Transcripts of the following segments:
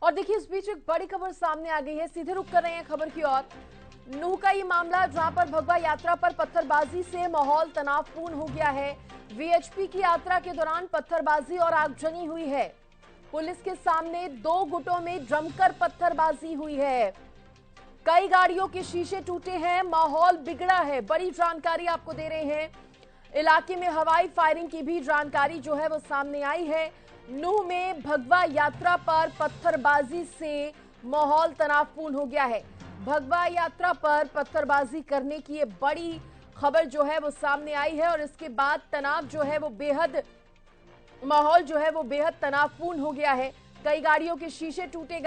और देखिए इस बीच एक बड़ी खबर सामने आ गई है, सीधे रुक कर रहे हैं खबर की ओर। नूह का ये मामला जहां पर भगवा यात्रा पर पत्थरबाजी से माहौल तनावपूर्ण हो गया है। वीएचपी की यात्रा के दौरान पत्थरबाजी और आगजनी हुई है। पुलिस के सामने दो गुटों में जमकर पत्थरबाजी हुई है। कई गाड़ियों के शीशे टूटे हैं, माहौल बिगड़ा है। बड़ी जानकारी आपको दे रहे हैं। इलाके में हवाई फायरिंग की भी जानकारी जो है वो सामने आई है। नूह में भगवा यात्रा पर पत्थरबाजी से माहौल तनावपूर्ण हो गया है। भगवा यात्रा पर पत्थरबाजी करने की ये बड़ी खबर जो है वो सामने आई है और इसके बाद तनाव जो है वो माहौल जो है वो बेहद तनावपूर्ण हो गया है। कई गाड़ियों के शीशे तोड़े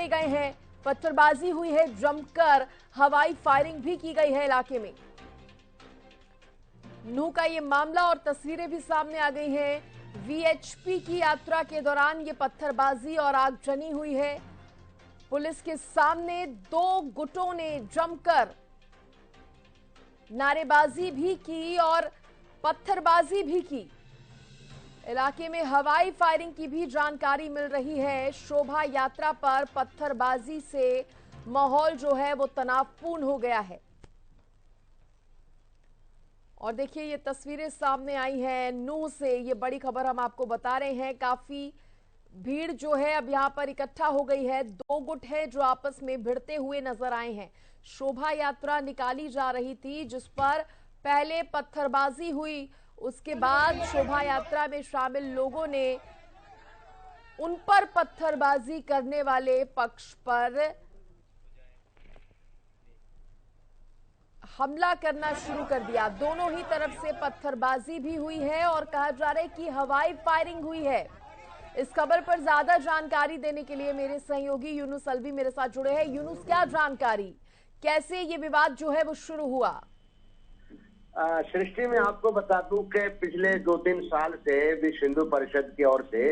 गए हैं, पत्थरबाजी हुई है, जमकर हवाई फायरिंग भी की गई है इलाके में। नूह का ये मामला और तस्वीरें भी सामने आ गई हैं। वीएचपी की यात्रा के दौरान ये पत्थरबाजी और आगजनी हुई है। पुलिस के सामने दो गुटों ने जमकर नारेबाजी भी की और पत्थरबाजी भी की। इलाके में हवाई फायरिंग की भी जानकारी मिल रही है। शोभा यात्रा पर पत्थरबाजी से माहौल जो है वो तनावपूर्ण हो गया है। और देखिए ये तस्वीरें सामने आई हैं नूह से, ये बड़ी खबर हम आपको बता रहे हैं। काफी भीड़ जो है अब यहां पर इकट्ठा हो गई है। दो गुट है जो आपस में भिड़ते हुए नजर आए हैं। शोभा यात्रा निकाली जा रही थी जिस पर पहले पत्थरबाजी हुई, उसके बाद शोभा यात्रा में शामिल लोगों ने उन पर पत्थरबाजी करने वाले पक्ष पर हमला करना शुरू कर दिया। दोनों ही तरफ से पत्थरबाजी भी हुई है और कहा जा रहा है कि हवाई फायरिंग हुई है। इस खबर पर ज्यादा जानकारी देने के लिए मेरे सहयोगी यूनुस अलवी मेरे साथ जुड़े हैं। यूनुस, क्या जानकारी, कैसे ये विवाद जो है वो शुरू हुआ? सृष्टि में आपको बता दूं कि पिछले 2-3 साल से विश्व हिंदू परिषद की ओर से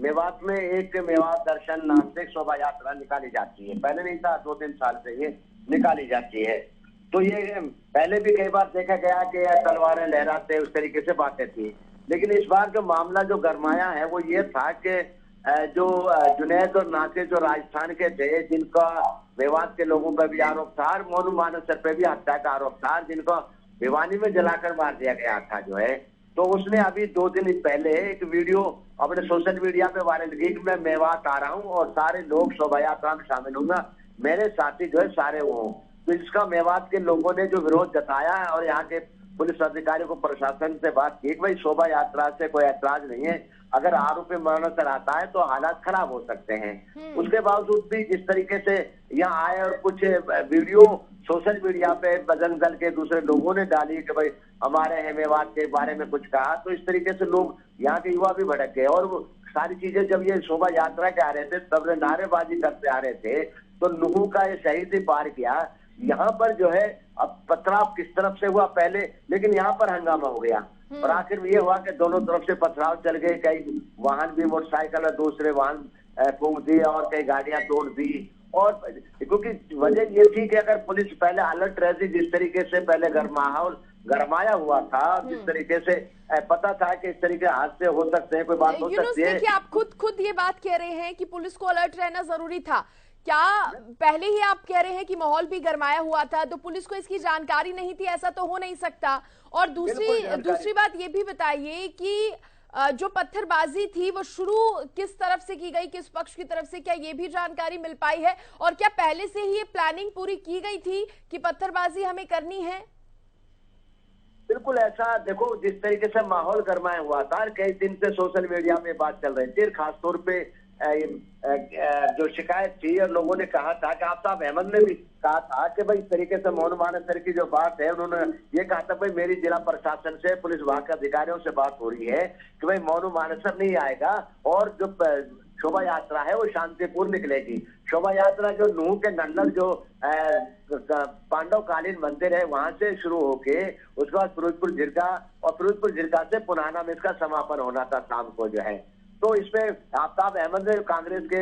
मेवात में एक मेवात दर्शन नाम से शोभा यात्रा निकाली जाती है। पहले नहीं था, 2-3 साल से ये निकाली जाती है। तो ये पहले भी कई बार देखा गया कि तलवारें लहराते उस तरीके से बातें थी, लेकिन इस बार जो मामला जो गरमाया है वो ये था कि जो जुनैद और नासिर जो राजस्थान के थे, जिनका मेवात के लोगों पर भी आरोप था और मोनू मानसर पर भी हत्या का आरोप था, जिनको भिवानी में जलाकर मार दिया गया था जो है। तो उसने अभी 2 दिन पहले एक वीडियो अपने सोशल मीडिया पे वायरल की कि मैं मेवात आ रहा हूँ और सारे लोग शोभा यात्रा में शामिल होंगे, मेरे साथी जो है सारे वो। तो इसका मेवात के लोगों ने जो विरोध जताया है और यहाँ के पुलिस अधिकारी को प्रशासन से बात की कि भाई शोभा यात्रा से कोई ऐतराज नहीं है, अगर आरोपी मरणोत्तर आता है तो हालात खराब हो सकते हैं। उसके बावजूद भी जिस तरीके से यहाँ आए और कुछ वीडियो सोशल मीडिया पे बजरंग दल के दूसरे लोगों ने डाली कि भाई हमारे मेवात के बारे में कुछ कहा, तो इस तरीके से लोग यहाँ के युवा भी भड़क गए। और वो सारी चीजें जब ये शोभा यात्रा के आ रहे थे तब नारेबाजी करते आ रहे थे, तो नूह का ये शहीद ही पार किया। यहाँ पर जो है अब पथराव किस तरफ से हुआ पहले, लेकिन यहाँ पर हंगामा हो गया और आखिर ये हुआ कि दोनों तरफ से पथराव चल गए। कई वाहन भी, मोटरसाइकिल और दूसरे वाहन फूंक दिए और कई गाड़ियां तोड़ दी। और क्योंकि वजह ये थी कि अगर पुलिस पहले अलर्ट रहती, जिस तरीके से पहले माहौल गरमाया हुआ था, जिस तरीके से पता था कि इस तरीके हादसे हो सकते हैं, कोई बात हो सकती है। देखिए आप खुद ये बात कह रहे हैं कि पुलिस को अलर्ट रहना जरूरी था। क्या पहले ही आप कह रहे हैं कि माहौल भी गरमाया हुआ था, तो पुलिस को इसकी जानकारी नहीं थी? ऐसा तो हो नहीं सकता। और दूसरी बात ये भी बताइए कि जो पत्थरबाजी थी वो शुरू किस तरफ से की गई, किस पक्ष की तरफ से, क्या ये भी जानकारी मिल पाई है? और क्या पहले से ही ये प्लानिंग पूरी की गई थी कि पत्थरबाजी हमें करनी है? बिल्कुल ऐसा, देखो जिस तरीके से माहौल गरमाया हुआ था, कई दिन से सोशल मीडिया में बात चल रही थी, खासतौर पे जो शिकायत थी और लोगों ने कहा था कि आफ्ताब अहमद ने भी कहा था कि भाई इस तरीके से मोनू मानसर की जो बात है, उन्होंने ये कहा था भाई मेरी जिला प्रशासन से, पुलिस विभाग के अधिकारियों से बात हो रही है कि भाई मोनू मानसर नहीं आएगा और जो शोभा यात्रा है वो शांतिपूर्ण निकलेगी। शोभा यात्रा जो नूह के नंदल जो पांडव कालीन मंदिर है वहां से शुरू होके उसके बाद फिरोजपुर जिरगा और फिरोजपुर जिरगा से पुनाना में इसका समापन होना था शाम को जो है। तो इसमें आफ्ताब अहमद कांग्रेस के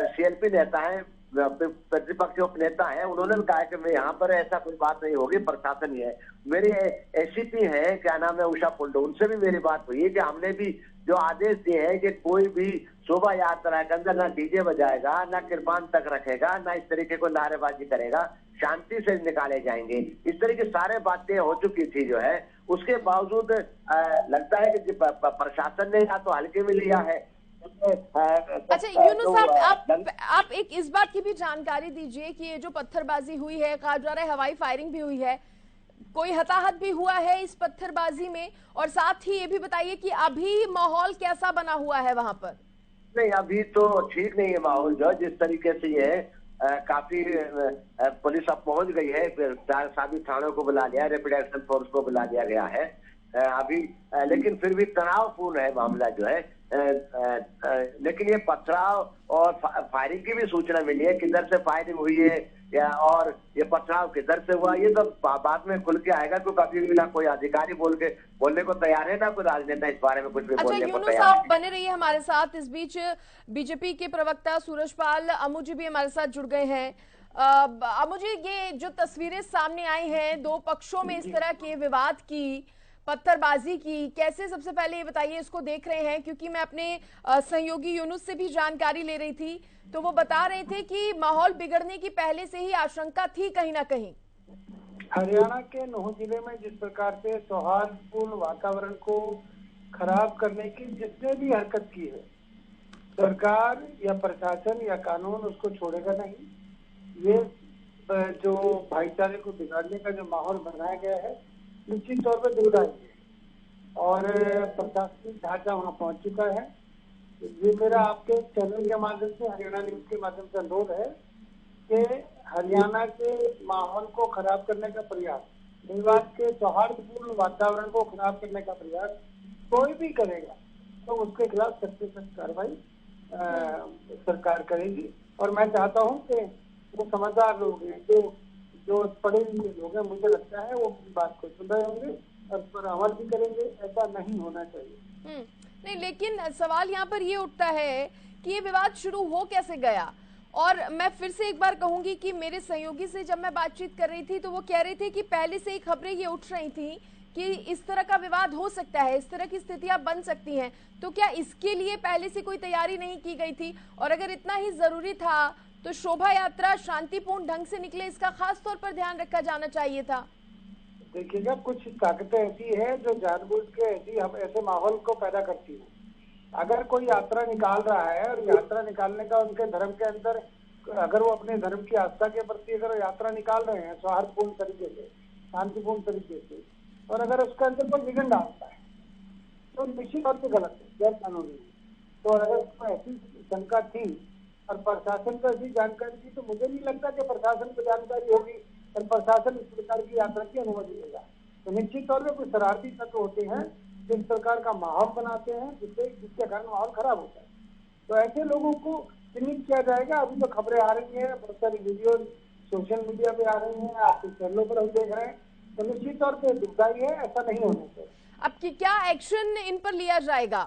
सीएलपी नेता हैं, प्रतिपक्ष उपनेता हैं, उन्होंने भी कहा कि मैं यहाँ पर ऐसा कोई बात नहीं होगी, प्रशासन ही है। मेरी एसीपी है, क्या नाम है, उषा पुंडो, उनसे भी मेरी बात हुई है कि हमने भी जो आदेश दिए हैं कि कोई भी शोभा यात्रा के अंदर ना डीजे बजाएगा, ना कृपान तक रखेगा, ना इस तरीके को नारेबाजी करेगा, शांति से निकाले जाएंगे। इस तरह की सारे बातें हो चुकी थी जो है, उसके बावजूद लगता है कि प्रशासन ने या तो हल्के में लिया है। अच्छा यूनुस साहब, आप एक इस बात की भी जानकारी दीजिए कि ये जो पत्थरबाजी हुई है, कहा जा रहा है हवाई फायरिंग भी हुई है, कोई हताहत भी हुआ है इस पत्थरबाजी में? और साथ ही ये भी बताइए कि अभी माहौल कैसा बना हुआ है वहां पर? नहीं, अभी तो ठीक नहीं है माहौल। जो जिस तरीके से ये काफी पुलिस अब पहुंच गई है, सभी थानों को बुला लिया, रैपिड एक्शन फोर्स को बुला दिया गया है अभी, लेकिन फिर भी तनावपूर्ण है मामला जो है। लेकिन ये पथराव और फायरिंग की भी सूचना मिली है, किधर से फायरिंग हुई है या और ये पथराव किधर से हुआ, ये तो बाद में खुल के आएगा। क्योंकि अभी भी ना कोई अधिकारी बोलने को तैयार है, ना कोई राजनेता इस बारे में कुछ भी बोलने को यूनुस तैयार आप बने रहिए हमारे साथ। इस बीच बीजेपी के प्रवक्ता सूरजपाल अमू जी भी हमारे साथ जुड़ गए हैं। अमू जी, ये जो तस्वीरें सामने आई हैं दो पक्षों में इस तरह के विवाद की, पत्थरबाजी की, कैसे, सबसे पहले ये बताइए इसको देख रहे हैं? क्योंकि मैं अपने सहयोगी यूनुस से भी जानकारी ले रही थी, तो वो बता रहे थे कि माहौल बिगड़ने की पहले से ही आशंका थी कहीं ना कहीं। हरियाणा के नूह जिले में जिस प्रकार से सौहार्दपूर्ण वातावरण को खराब करने की जिसने भी हरकत की है, सरकार या प्रशासन या कानून उसको छोड़ेगा नहीं। ये जो भाईचारे को बिगाड़ने का जो माहौल बनाया गया है, निश्चित तौर पर दुखदायी है और प्रशासनिक ढांचा वहां पहुंच चुका है। ये मेरा आपके चैनल के माध्यम से, हरियाणा न्यूज के माध्यम से अनुरोध है कि हरियाणा के माहौल को खराब करने का प्रयास, मेवात के सौहार्दपूर्ण वातावरण को खराब करने का प्रयास कोई भी करेगा तो उसके खिलाफ सख्त से सख्त कार्रवाई सरकार करेगी। और मैं चाहता हूं कि वो समझदार लोग हैं, जो पढ़े लिखे लोग हैं, मुझे लगता है वो बात को सुन रहे होंगे और उस पर अमल भी करेंगे। ऐसा नहीं होना चाहिए। नहीं, लेकिन सवाल यहाँ पर ये उठता है कि ये विवाद शुरू हो कैसे गया? और मैं फिर से एक बार कहूंगी कि मेरे सहयोगी से जब मैं बातचीत कर रही थी तो वो कह रहे थे कि पहले से ही खबरें ये उठ रही थी कि इस तरह का विवाद हो सकता है, इस तरह की स्थितियां बन सकती हैं। तो क्या इसके लिए पहले से कोई तैयारी नहीं की गई थी? और अगर इतना ही जरूरी था तो शोभा यात्रा शांतिपूर्ण ढंग से निकले, इसका खास तौर पर ध्यान रखा जाना चाहिए था। देखिएगा, कुछ ताकतें ऐसी है जो जानबूझ के ऐसे माहौल को पैदा करती है। अगर कोई यात्रा निकाल रहा है और यात्रा निकालने का उनके धर्म के अंदर, अगर वो अपने धर्म की आस्था के प्रति अगर यात्रा निकाल रहे हैं सौहार्दपूर्ण तरीके से, शांतिपूर्ण तरीके से, और अगर उसके अंदर कोई विघटन डालता है तो निश्चित तौर पर गलत है, गैर कानूनी। तो अगर उसको ऐसी शंका थी और प्रशासन को ऐसी जानकारी थी, तो मुझे नहीं लगता कि प्रशासन को जानकारी होगी और प्रशासन इस प्रकार की यात्रा की अनुमति देगा। तो निश्चित तौर पर कुछ शरारती तत्व होते हैं जिस प्रकार का माहौल बनाते हैं जिसके कारण माहौल खराब होता है। तो ऐसे लोगों को चिन्हित किया जाएगा। अभी तो खबरें आ रही है, बहुत सारी वीडियो सोशल मीडिया पे आ रही हैं, आपके चैनलों पर हम देख रहे हैं। तो निश्चित तौर पर दुखदायी है, ऐसा नहीं होना चाहिए। अब क्या एक्शन इन पर लिया जाएगा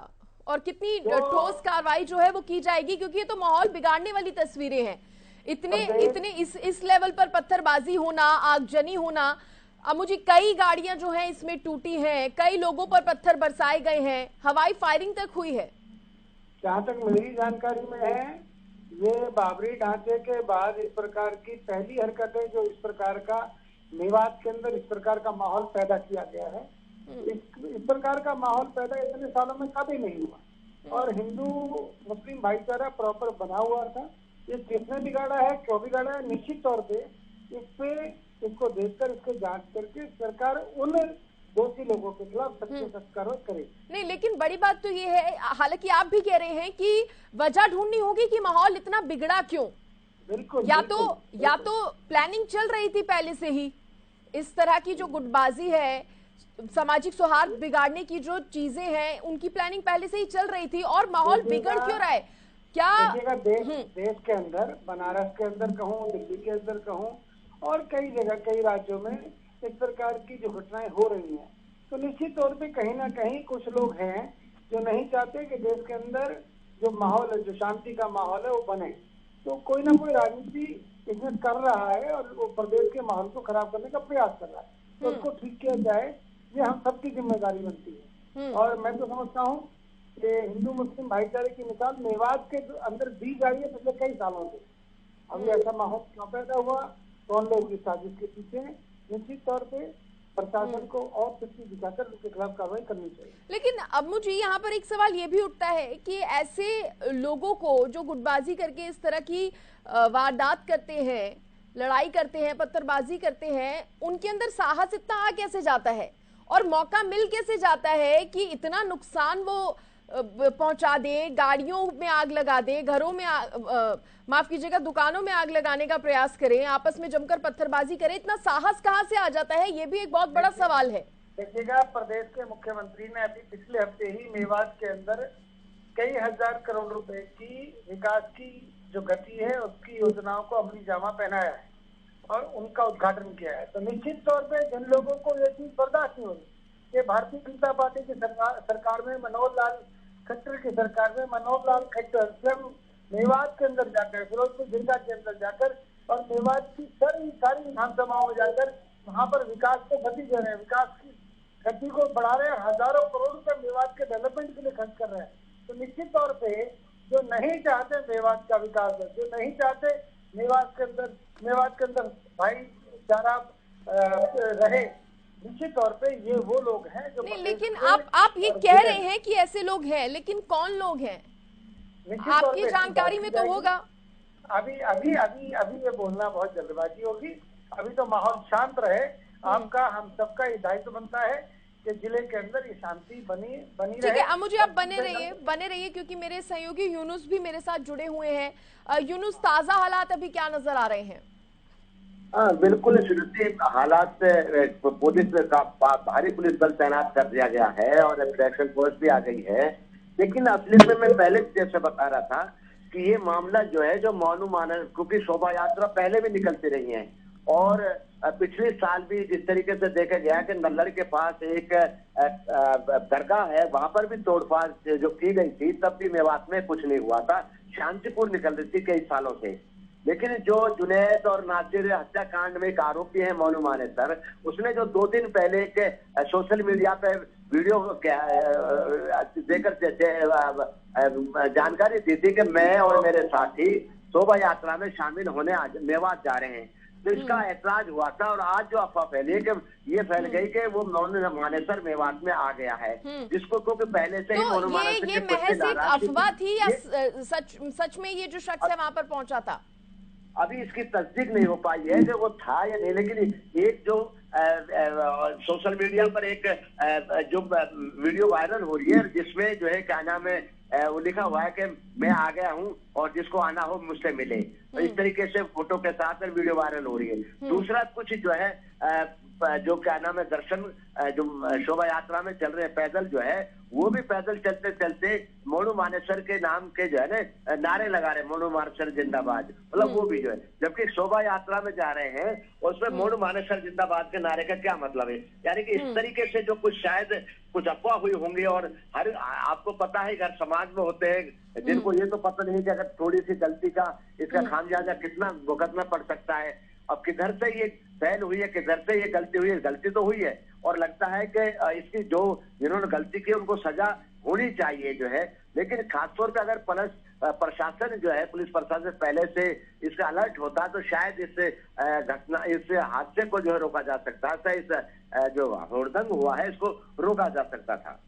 और कितनी ठोस कार्रवाई जो है वो की जाएगी? क्योंकि ये तो माहौल बिगाड़ने वाली तस्वीरें हैं। इतने इस लेवल पर पत्थरबाजी होना, आगजनी होना। मुझे कई गाड़ियां जो हैं इसमें टूटी हैं, कई लोगों पर पत्थर बरसाए गए हैं, हवाई फायरिंग तक हुई है। जहाँ तक मेरी जानकारी में है, ये बाबरी ढांचे के बाद इस प्रकार की पहली हरकत है जो इस प्रकार का मेवात के अंदर इस प्रकार का माहौल पैदा किया गया है। इस प्रकार का माहौल पैदा इतने सालों में कभी नहीं हुआ और हिंदू मुस्लिम भाईचारा प्रॉपर बना हुआ था। ये किसने बिगाड़ा है, क्यों बिगाड़ा है, निश्चित तौर पे इसको देखकर इसको जांच करके सरकार उन दोषी लोगों के खिलाफ सख्त से सख्त कार्रवाई करेगी। नहीं, लेकिन बड़ी बात तो ये है, हालांकि आप भी कह रहे हैं कि वजह ढूंढनी होगी कि माहौल इतना बिगड़ा क्यों। बिल्कुल, या तो प्लानिंग चल रही थी पहले से ही, इस तरह की जो गुटबाजी है, सामाजिक सौहार्द बिगाड़ने की जो चीजें हैं, उनकी प्लानिंग पहले से ही चल रही थी और माहौल बिगड़ क्यों रहा है? क्या देश के अंदर, बनारस के अंदर कहूँ, दिल्ली के अंदर कहूँ और कई जगह, कई राज्यों में इस प्रकार की जो घटनाएं हो रही हैं, तो निश्चित तौर पे कहीं ना कहीं कुछ लोग हैं जो नहीं चाहते कि देश के अंदर जो माहौल है, जो शांति का माहौल है, वो बने। तो कोई ना कोई राजनीति इसमें कर रहा है और वो प्रदेश के माहौल को खराब करने का प्रयास कर रहा है। तो उसको ठीक किया जाए, ये हम सबकी जिम्मेदारी बनती है। और मैं तो समझता हूँ कि हिंदू मुस्लिम भाईचारे की मिसाल मेवात के अंदर दी जा रही है पिछले कई सालों से। अभी ऐसा माहौल क्यों पैदा हुआ, कौन लोग इस साजिश के पीछे हैं? निश्चित तौर पे प्रशासन को और सख्ती दिखाकर उनके खिलाफ कार्रवाई करनी चाहिए। लेकिन अब मुझे यहाँ पर एक सवाल ये भी उठता है कि ऐसे लोगों को जो गुटबाजी करके इस तरह की वारदात करते हैं, लड़ाई करते हैं, पत्थरबाजी करते हैं, उनके अंदर साहस इतना आ कैसे जाता है और मौका मिल कैसे जाता है कि इतना नुकसान वो पहुंचा दे, गाड़ियों में आग लगा दे, घरों में माफ कीजिएगा दुकानों में आग लगाने का प्रयास करें, आपस में जमकर पत्थरबाजी करें? इतना साहस कहां से आ जाता है, ये भी एक बहुत बड़ा सवाल है। देखिएगा, प्रदेश के मुख्यमंत्री ने अभी पिछले हफ्ते ही मेवात के अंदर कई हजार करोड़ रुपए की विकास की जो गति है उसकी योजनाओं को अमली जामा पहनाया है और उनका उद्घाटन किया है। तो निश्चित तौर पे जिन लोगों को ये चीज बर्दाश्त नहीं होगी कि भारतीय जनता पार्टी की सरकार में मनोहर लाल खट्टर की सरकार में मनोहर लाल खट्टर स्वयं मेवात के अंदर जाकर, फिरोजपुर जिला के अंदर जाकर और मेवात की सारी विधानसभाओं में जाकर वहां पर विकास को गति दे रहे हैं, विकास की गति को बढ़ा रहे हैं, हजारों करोड़ रुपए मेवात के डेवलपमेंट के लिए खर्च कर रहे हैं। तो निश्चित तौर पे जो नहीं चाहते मेवात का विकास है, जो नहीं चाहते मेवात के अंदर भाईचारा रहे, निश्चित तौर पे ये वो लोग हैं जो नहीं, लेकिन आप ये कह रहे हैं कि ऐसे लोग हैं, लेकिन कौन लोग हैं आपकी जानकारी में तो होगा। अभी ये बोलना बहुत जल्दबाजी होगी। अभी तो माहौल शांत रहे, आपका हम सबका ये दायित्व बनता है कि जिले के अंदर ये शांति बनी रहे। ठीक है, अब मुझे आप बने रहिए क्योंकि मेरे सहयोगी यूनुस भी मेरे साथ जुड़े हुए हैं। यूनुस, ताजा हालात अभी क्या नजर आ रहे हैं? बिल्कुल श्रुति, हालात पुलिस का भारी पुलिस बल तैनात कर दिया गया है और एक्शन फोर्स भी आ गई है। लेकिन असली में मैं पहले जैसे बता रहा था कि ये मामला जो है जो मौनू मानस, क्योंकि शोभा यात्रा पहले भी निकलती रही है और पिछले साल भी जिस तरीके से देखा गया कि नल्लड़ के पास एक दरगाह है, वहां पर भी तोड़फाड़ जो की गई थी तब भी मेवात में कुछ नहीं हुआ था, शांतिपूर्ण निकल रही थी कई सालों से। लेकिन जो जुनैद और नासिर हत्याकांड में एक आरोपी है मौनू मानेसर, उसने जो 2 दिन पहले एक सोशल मीडिया पे वीडियो देकर जानकारी दी थी कि मैं और मेरे साथी शोभा यात्रा में शामिल होने मेवात जा रहे हैं, तो इसका ऐतराज हुआ था। और आज जो अफवाह फैली है कि ये फैल गई कि वो मौनू मानेसर मेवात में आ गया है, जिसको क्योंकि पहले से ही मौनू मानेसर ये महज एक अफवाह थी या सच में ये जो शख्स है वहां पर पहुंचा था? अभी इसकी तस्दीक नहीं हो पाई है कि वो था या नहीं, लेकिन एक जो सोशल मीडिया पर एक जो वीडियो वायरल हो रही है जिसमें जो है क्या नाम है वो लिखा हुआ है कि मैं आ गया हूं और जिसको आना हो मुझसे मिले, तो इस तरीके से फोटो के साथ वीडियो वायरल हो रही है। दूसरा कुछ जो है जो क्या नाम है दर्शन जो शोभा यात्रा में चल रहे हैं पैदल जो है, वो भी पैदल चलते चलते मौनू मानेसर के नाम के जो है ना नारे लगा रहे हैं, मौनू मानेसर जिंदाबाद, मतलब वो भी जो है, जबकि शोभा यात्रा में जा रहे हैं और उसमें मौनू मानेसर जिंदाबाद के नारे का क्या मतलब है? यानी कि इस तरीके से जो कुछ शायद कुछ अफवाह हुई होंगी। और हर आपको पता है घर समाज में होते हैं जिनको ये तो पता नहीं कि अगर थोड़ी सी गलती का इसका खामियाजा कितना भुगतना पड़ सकता है। अब किधर से ये पहल हुई है, किधर से ये गलती हुई है? गलती तो हुई है और लगता है कि इसकी जो जिन्होंने गलती की उनको सजा होनी चाहिए जो है। लेकिन खासतौर पे अगर प्रशासन जो है, पुलिस प्रशासन पहले से इसका अलर्ट होता तो शायद इस हादसे को जो है रोका जा सकता था, इस जो हुड़दंग हुआ है इसको रोका जा सकता था।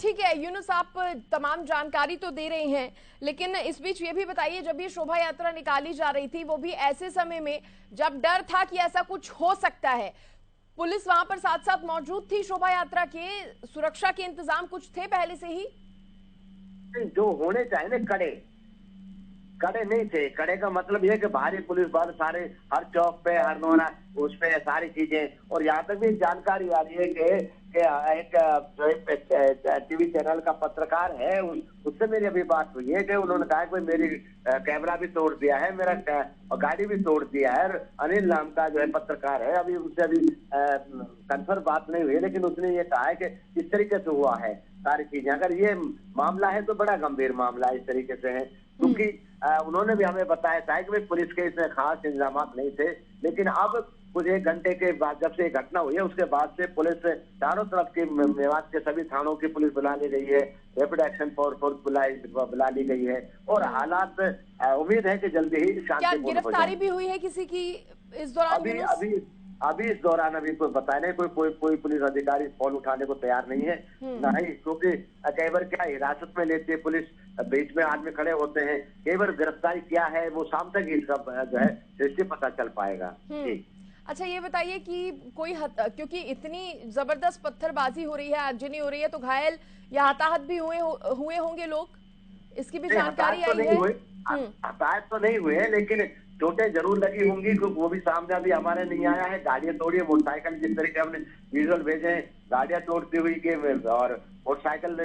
ठीक है यूनुस, आप तमाम जानकारी तो दे रहे हैं, लेकिन इस बीच ये भी बताइए, जब ये शोभा यात्रा निकाली जा रही थी वो भी ऐसे समय में जब डर था कि ऐसा कुछ हो सकता है, पुलिस वहां पर साथ साथ मौजूद थी? शोभा यात्रा के सुरक्षा के इंतजाम कुछ थे पहले से ही? जो होने चाहिए ना कड़े नहीं थे। कड़े का मतलब यह कि भारी पुलिस बल सारे हर चौक पे, हर नोना उस पे सारी चीजें। और यहाँ तक भी जानकारी आ रही है कि एक टीवी चैनल का पत्रकार है, उससे मेरी अभी बात हुई है कि उन्होंने कहा कि मेरी कैमरा भी तोड़ दिया है, मेरा गाड़ी भी तोड़ दिया है। अनिल नाम का जो है पत्रकार है, अभी उससे अभी कंफर्म बात नहीं हुई, लेकिन उसने ये कहा है कि इस तरीके से हुआ है सारी चीजें। अगर ये मामला है तो बड़ा गंभीर मामला इस तरीके से है, क्योंकि उन्होंने भी हमें बताया था कि पुलिस के इसमें खास इंतजाम नहीं थे। लेकिन अब कुछ 1 घंटे के बाद जब से ये घटना हुई है उसके बाद से पुलिस चारों तरफ की मेवात के सभी थानों की पुलिस बुला ली गई है, रैपिड एक्शन फोर्स बुला ली गई है और हालात उम्मीद है कि जल्दी ही क्या शांतिपूर्ण हो गिरफ्तारी जाए। भी हुई है किसी की इस दौरान? अभी यूनुस? अभी अभी इस दौरान अभी कोई बताया नहीं, कोई पुलिस अधिकारी फोन उठाने को तैयार नहीं है, नहीं, क्योंकि कई बार क्या हिरासत में लेती है पुलिस, बीच में आदमी खड़े होते हैं, कई बार गिरफ्तारी क्या है वो शाम तक ही इसका जो है निश्चित पता चल पाएगा। जी। अच्छा, ये बताइए कि क्योंकि इतनी जबरदस्त पत्थरबाजी हो रही है, आगजनी हो रही है, तो घायल या हताहत भी हुए होंगे लोग, इसकी भी जानकारी आई है? हताहत तो नहीं हुए, लेकिन चोटें जरूर लगी होंगी, क्योंकि वो भी सामने अभी हमारे नहीं आया है। गाड़ियां तोड़ी है, मोटरसाइकिल जिस तरीके हमने विजुअल भेजे हैं, गाड़ियां तोड़ती हुई के और मोटरसाइकिल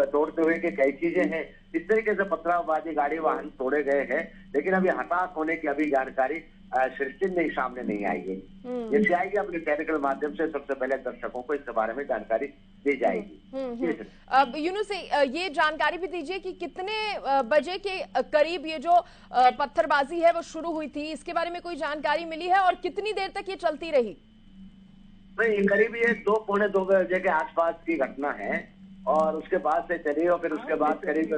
तोड़ते हुए के कई चीजें हैं, इस तरीके से पथरावबाजी गाड़ी वाहन तोड़े गए हैं, लेकिन अभी हताहत होने की अभी जानकारी सृष्टि नहीं सामने नहीं आई है। ये आएगी अपने टेक्निकल माध्यम से सबसे पहले दर्शकों को इसके बारे में जानकारी दी जाएगी। अब यूनुस ये जानकारी भी दीजिए कि कितने बजे के करीब ये जो पत्थरबाजी है वो शुरू हुई थी, इसके बारे में कोई जानकारी मिली है और कितनी देर तक ये चलती रही? नहीं, करीब ये 2-2:45 बजे के आसपास की घटना है और उसके बाद से चली और फिर उसके बाद करीब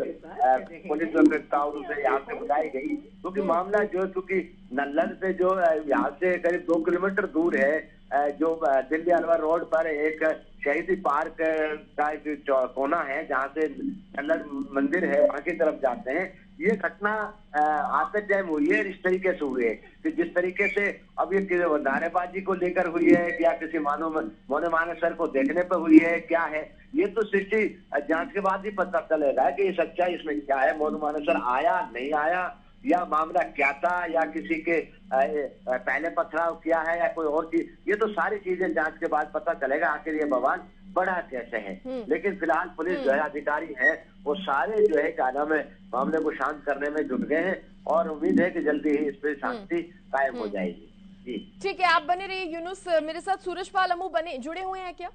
पुलिस से यहाँ से बुलाई गई, क्योंकि मामला जो चूंकि नल्लन से जो यहाँ से करीब 2 किलोमीटर दूर है, जो दिल्ली अलवर रोड पर एक शहीदी पार्क का जो कोना है जहाँ से नल्लन मंदिर है वहां की तरफ जाते हैं, ये घटना आते टाइम हुई है, इस तरीके से हुई है कि जिस तरीके से अब ये नारेबाजी को लेकर हुई है या किसी मोने मानेसर को देखने पर हुई है, क्या है ये तो सृष्टि जांच के बाद ही पता चलेगा कि ये सच्चाई इसमें क्या है, मोने मानेसर आया नहीं आया या मामला क्या था या किसी के पहले पथराव किया है या कोई और चीज, ये तो सारी चीजें जांच के बाद पता चलेगा आखिर ये बवाल बड़ा कैसे है। लेकिन फिलहाल पुलिस जो है अधिकारी है वो सारे जो है क्या नाम है मामले को शांत करने में जुट गए हैं और उम्मीद है कि जल्दी ही इस पर शांति कायम हो जाएगी। जी ठीक है, आप बने रहिए यूनुस। मेरे साथ सूरज पाल अमू जुड़े हुए हैं क्या?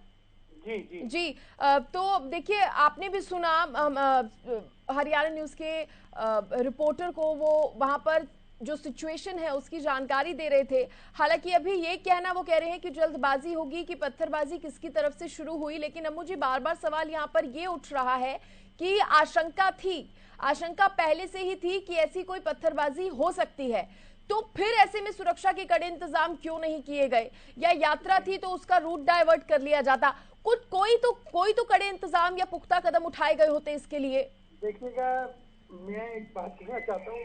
जी तो देखिए, आपने भी सुना हरियाणा न्यूज के रिपोर्टर को, वो वहां पर जो सिचुएशन है उसकी जानकारी दे रहे थे। हालांकि अभी ये कहना वो कह रहे हैं कि जल्दबाजी होगी कि पत्थरबाजी किसकी तरफ से शुरू हुई, लेकिन अब मुझे बार बार सवाल यहाँ पर ये उठ रहा है कि आशंका पहले से ही थी कि ऐसी कोई पत्थरबाजी हो सकती है, तो फिर ऐसे में सुरक्षा के कड़े इंतजाम क्यों नहीं किए गए? या यात्रा थी तो उसका रूट डाइवर्ट कर लिया जाता, कोई तो कड़े इंतजाम या पुख्ता कदम उठाए गए होते इसके लिए। देखिएगा, मैं एक बात कहना चाहता हूँ,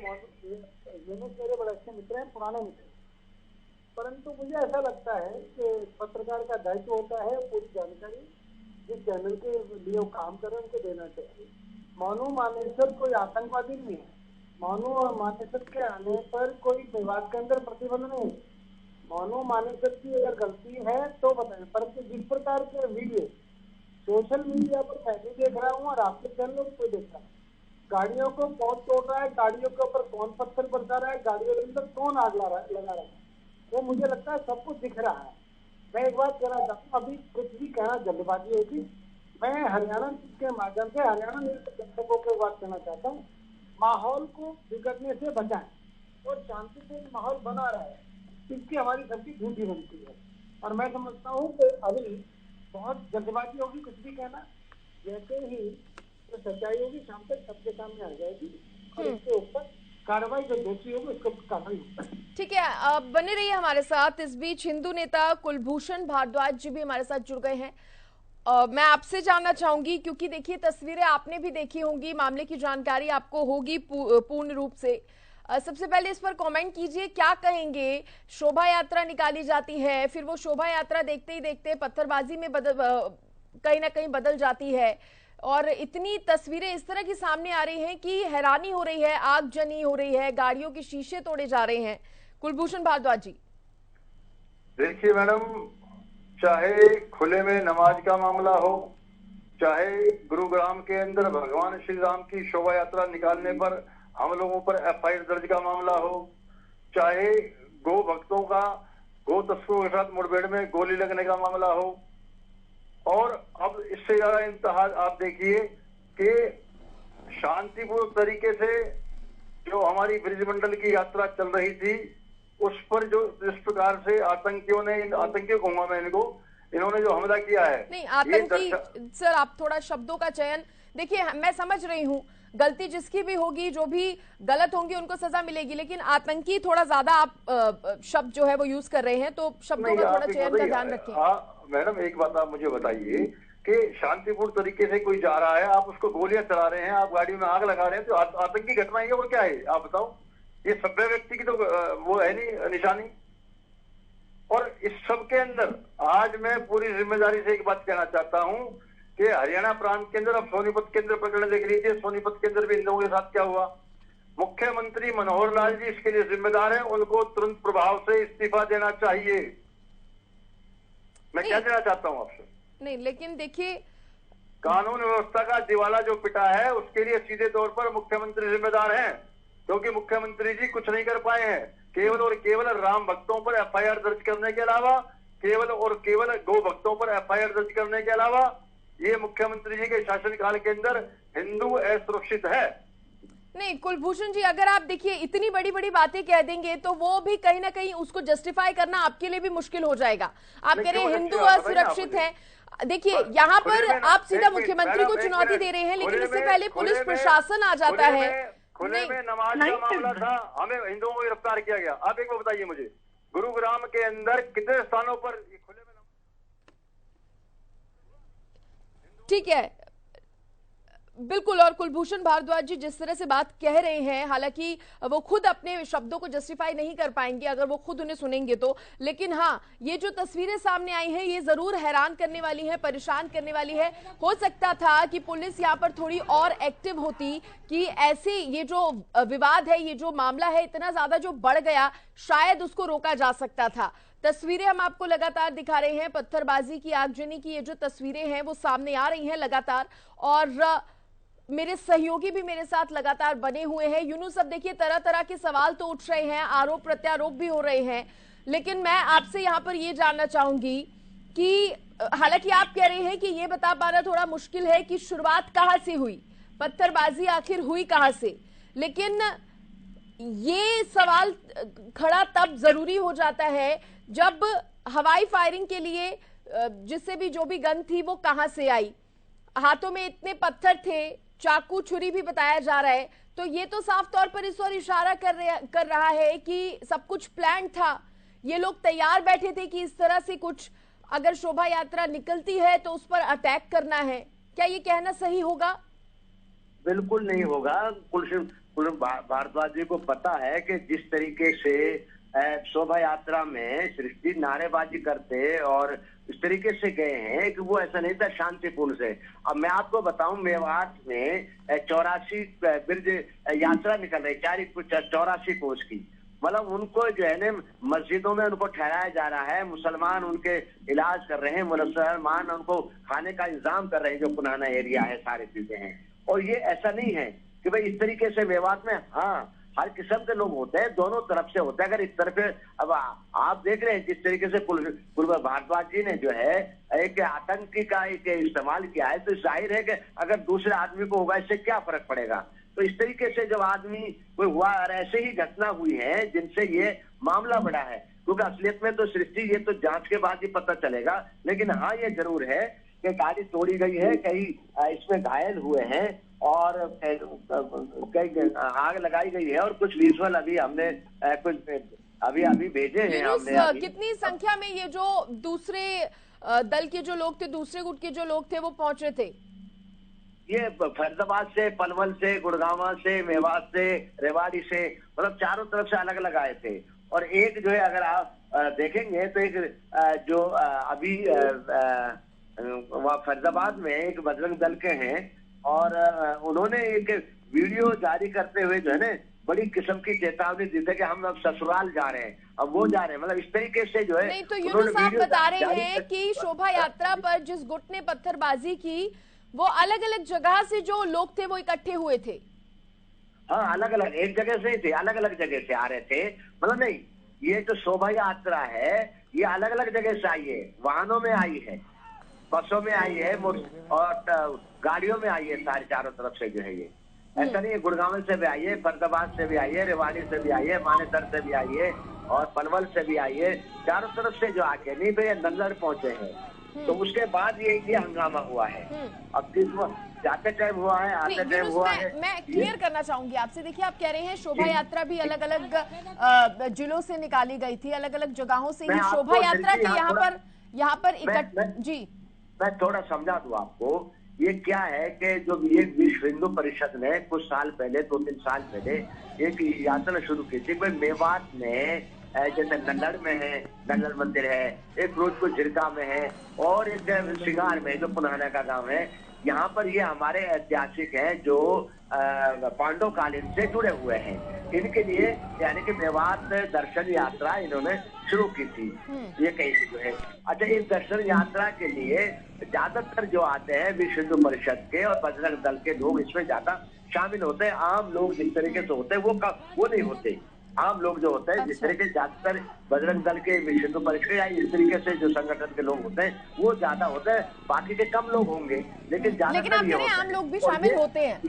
यूनुस मेरे बड़े अच्छे मित्र हैं, पुराने मित्र, परंतु मुझे ऐसा लगता है कि पत्रकार का दायित्व होता है पूरी जानकारी जिस चैनल के लिए वो काम कर रहे हैं उनको देना चाहिए। मोनू मानेसर कोई आतंकवादी नहीं है, मोनू मानेसर के आने पर कोई विवाद के अंदर प्रतिबंध नहीं है। मोनू मानेसर की अगर गलती है तो बताएं, परंतु जिस प्रकार के वीडियो सोशल मीडिया पर मैं भी देख रहा हूँ और आपके चैनल पर देख रहा हूँ, गाड़ियों को कौन तोड़ रहा है, गाड़ियों के ऊपर कौन पत्थर बरसा रहा है, गाड़ियों के अंदर कौन आग लगा रहा है, वो मुझे लगता है सब कुछ दिख रहा है। मैं एक बात कहना चाहता हूँ, अभी कुछ भी कहना जल्दबाजी होगी। मैं हरियाणा के माध्यम से हरियाणा दर्शकों को बात कहना चाहता हूँ, माहौल को बिगड़ने से बचाएं और शांतिपूर्ण माहौल बना रहे, इसकी हमारी सबकी ड्यूटी बनती है। और मैं समझता हूँ कि अभी बहुत जल्दबाजी होगी कुछ भी कहना, जैसे ही तो सच्चाई होगी शाम तक सबके सामने आ जाएगी और इसके ऊपर कार्रवाई जो दोषी होगी उसको कार्रवाई होगी। ठीक है, आप बने रहिए हमारे साथ। इस बीच हिंदू नेता कुलभूषण भारद्वाज जी भी हमारे साथ जुड़ गए हैं। मैं आपसे जानना चाहूंगी, क्योंकि देखिए तस्वीरें आपने भी देखी होंगी, मामले की जानकारी आपको होगी पूर्ण रूप से। सबसे पहले इस पर कमेंट कीजिए, क्या कहेंगे? शोभा यात्रा निकाली जाती है, फिर वो शोभा यात्रा देखते ही देखते पत्थरबाजी में कहीं ना कहीं बदल जाती है और इतनी तस्वीरें इस तरह की सामने आ रही हैं कि हैरानी हो रही है, आगजनी हो रही है, गाड़ियों के शीशे तोड़े जा रहे हैं। कुलभूषण भारद्वाज जी। देखिए मैडम, चाहे खुले में नमाज का मामला हो, चाहे गुरुग्राम के अंदर भगवान श्री राम की शोभा यात्रा निकालने पर हम लोगों पर FIR दर्ज का मामला हो, चाहे गो भक्तों का गो तस्करों के साथ मुठभेड़ में गोली लगने का मामला हो, और अब इससे ज्यादा इंतहा आप देखिए कि शांतिपूर्ण तरीके से जो हमारी ब्रिज मंडल की यात्रा चल रही थी उस पर जो जिस प्रकार से आतंकियों ने, आतंकियों कहूंगा मैं इनको, इन्होंने जो हमला किया है, नहीं आतंकी सर, आप थोड़ा शब्दों का चयन देखिए। मैं समझ रही हूँ, गलती जिसकी भी होगी, जो भी गलत होंगी उनको सजा मिलेगी, लेकिन आतंकी थोड़ा ज्यादा आप शब्द जो है वो यूज कर रहे हैं, तो शब्दों का थोड़ा चयन का ध्यान रखें। मैडम एक बात आप मुझे बताइए कि शांतिपूर्ण तरीके से कोई जा रहा है, आप उसको गोलियां चला रहे हैं, आप गाड़ियों में आग लगा रहे हैं, तो आतंकी घटना है और क्या है आप बताओ? ये सभ्य व्यक्ति की तो वो है नहीं निशानी। और इस सब के अंदर आज मैं पूरी जिम्मेदारी से एक बात कहना चाहता हूं कि हरियाणा प्रांत के अंदर, अब सोनीपत के अंदर प्रकरण देख लीजिए, सोनीपत के अंदर भी इन लोगों के साथ क्या हुआ। मुख्यमंत्री मनोहर लाल जी इसके लिए जिम्मेदार हैं, उनको तुरंत प्रभाव से इस्तीफा देना चाहिए। मैं क्या कहना चाहता हूं आपसे? नहीं, लेकिन देखिए, कानून व्यवस्था का दिवाला जो पिटा है उसके लिए सीधे तौर पर मुख्यमंत्री जिम्मेदार हैं, क्योंकि मुख्यमंत्री जी कुछ नहीं कर पाए हैं। केवल और केवल राम भक्तों पर एफआईआर दर्ज करने के अलावा, केवल और केवल गौ भक्तों पर एफआईआर दर्ज करने के अलावा, ये मुख्यमंत्री जी के शासनकाल के अंदर हिंदू असुरक्षित है। नहीं कुलभूषण जी, अगर आप देखिए इतनी बड़ी बड़ी बातें कह देंगे तो वो भी कहीं ना कहीं उसको जस्टिफाई करना आपके लिए भी मुश्किल हो जाएगा। आप कह रहे हैं हिंदू असुरक्षित है। देखिए यहाँ पर आप सीधा मुख्यमंत्री को चुनौती दे रहे हैं, लेकिन इससे पहले पुलिस प्रशासन आ जाता है। खुले में नमाज का मामला था, हमें हिंदुओं को गिरफ्तार किया गया। आप एक बार बताइए मुझे, गुरुग्राम के अंदर कितने स्थानों पर खुले में? ठीक है, बिल्कुल। और कुलभूषण भारद्वाज जी जिस तरह से बात कह रहे हैं, हालांकि वो खुद अपने शब्दों को जस्टिफाई नहीं कर पाएंगे अगर वो खुद उन्हें सुनेंगे तो, लेकिन हाँ, ये जो तस्वीरें सामने आई हैं ये जरूर हैरान करने वाली है, परेशान करने वाली है। हो सकता था कि पुलिस यहाँ पर थोड़ी और एक्टिव होती कि ऐसे ये जो विवाद है, ये जो मामला है इतना ज्यादा जो बढ़ गया, शायद उसको रोका जा सकता था। तस्वीरें हम आपको लगातार दिखा रहे हैं, पत्थरबाजी की, आगजनी की ये जो तस्वीरें हैं वो सामने आ रही हैं लगातार, और मेरे सहयोगी भी मेरे साथ लगातार बने हुए हैं। यूनुस, अब देखिए तरह तरह के सवाल तो उठ रहे हैं, आरोप प्रत्यारोप भी हो रहे हैं, लेकिन मैं आपसे यहाँ पर ये जानना चाहूंगी कि हालांकि आप कह रहे हैं कि ये बता पाना थोड़ा मुश्किल है कि शुरुआत कहाँ से हुई, पत्थरबाजी आखिर हुई कहाँ से, लेकिन ये सवाल खड़ा तब जरूरी हो जाता है जब हवाई फायरिंग के लिए जिससे भी जो भी गन थी वो कहां से आई, हाथों में इतने पत्थर थे, चाकू छुरी भी बताया जा रहा है, तो ये तो साफ तौर पर इस ओर इशारा कर रहा है कि सब कुछ प्लान था। ये लोग तैयार बैठे थे कि इस तरह से कुछ अगर शोभा यात्रा निकलती है तो उस पर अटैक करना है। क्या ये कहना सही होगा? बिल्कुल नहीं होगा। कुलभूषण भारद्वाज जी को पता है कि जिस तरीके से शोभा यात्रा में सृष्टि नारेबाजी करते और इस तरीके से गए हैं कि वो ऐसा नहीं था शांतिपूर्ण से। अब मैं आपको बताऊं, मेवात में 84 ब्रिज यात्रा निकल रही, 84 कोस की, मतलब उनको जो है ना मस्जिदों में उनको ठहराया जा रहा है, मुसलमान उनके इलाज कर रहे हैं, मुसलमान उनको खाने का इंतजाम कर रहे हैं, जो पुराना एरिया है, सारी चीजें हैं। और ये ऐसा नहीं है कि भाई इस तरीके से मेवात में हाँ हर किस्म के लोग होते हैं, दोनों तरफ से होता है। अगर इस तरफ अब आप देख रहे हैं जिस तरीके से कुलभूषण भारद्वाज जी ने जो है एक आतंकी का एक इस्तेमाल किया है, तो जाहिर है कि अगर दूसरे आदमी को होगा इससे क्या फर्क पड़ेगा। तो इस तरीके से जब आदमी कोई हुआ और ऐसे ही घटना हुई है जिनसे ये मामला बढ़ा है, क्योंकि असलियत में तो सृष्टि ये तो जांच के बाद ही पता चलेगा। लेकिन हाँ ये जरूर है कि गाड़ी तोड़ी गई है, कई इसमें घायल हुए हैं और कई आग लगाई गई है, और कुछ विजुअल अभी हमने कुछ अभी भेजे हैं हमने। कितनी संख्या में ये जो दूसरे दल के जो लोग थे, दूसरे गुट के जो लोग थे वो पहुंचे थे? ये फैजाबाद से, पलवल से, गुड़गांव से, मेवात से, रेवाड़ी से, मतलब चारों तरफ से अलग अलग आए थे। और एक जो है अगर आप देखेंगे तो एक जो अभी वहाँ फैजाबाद में एक बजरंग दल के हैं, और उन्होंने एक वीडियो जारी करते हुए जो है ना बड़ी किस्म की चेतावनी दी थी कि हम अब ससुराल जा रहे हैं, अब वो जा रहे हैं, मतलब इस तरीके से जो है। नहीं तो यूनुस साहब बता रहे हैं कि शोभा यात्रा पर जिस गुट ने पत्थरबाजी की वो अलग अलग जगह से जो लोग थे वो इकट्ठे हुए थे। हाँ अलग अलग, एक जगह से ही थे, अलग अलग जगह से आ रहे थे। मतलब नहीं, ये जो शोभा यात्रा है ये अलग अलग जगह से आई है, वाहनों में आई है, बसों में आई है और गाड़ियों में आई है, सारे चारों तरफ से जो है। ये ऐसा नहीं है, गुड़गांव से भी आई है, फरीदाबाद से भी आई है, रेवाड़ी से भी आई है, मानेसर से भी आई है, और पनवल से भी आई है, चारों तरफ से जो आके नहीं तो ये नल्लड़ पहुंचे हैं। तो उसके बाद ये हंगामा हुआ है। अब जाते टाइम हुआ है, आते टाइम हुआ है। मैं क्लियर करना चाहूंगी आपसे। देखिए, आप कह रहे हैं शोभा यात्रा भी अलग अलग जिलों से निकाली गई थी, अलग अलग जगहों से ही शोभा यात्रा के यहाँ पर जी मैं थोड़ा समझा दूं आपको। ये क्या है कि जो ये विश्व हिंदू परिषद ने कुछ साल पहले, 2-3 साल पहले एक यात्रा शुरू की थी। कोई मेवात में जैसे नल्लड़ में है, नल्लड़ मंदिर है, एक फिरोजपुर झिरका में है, और एक शिगार में जो पुराना का गांव है। यहाँ पर ये हमारे ऐतिहासिक हैं जो पांडव कालीन से जुड़े हुए हैं। इनके लिए यानी कि मेवात दर्शन यात्रा इन्होंने शुरू की थी। ये कहीं से जो है, अच्छा, इस दर्शन यात्रा के लिए ज्यादातर जो आते हैं विश्व हिंदू परिषद के और बजरंग दल के लोग इसमें ज्यादा शामिल होते हैं। आम लोग जिस तरीके से होते हैं वो नहीं होते। आम लोग जो होते हैं जिस तरीके से ज्यादातर बजरंग दल के, विश्व हिंदू परिषद या इस तरीके से जो संगठन के लोग होते हैं वो ज्यादा होते हैं। बाकी के कम लोग होंगे, लेकिन ज्यादातर आम लोग भी शामिल होते हैं,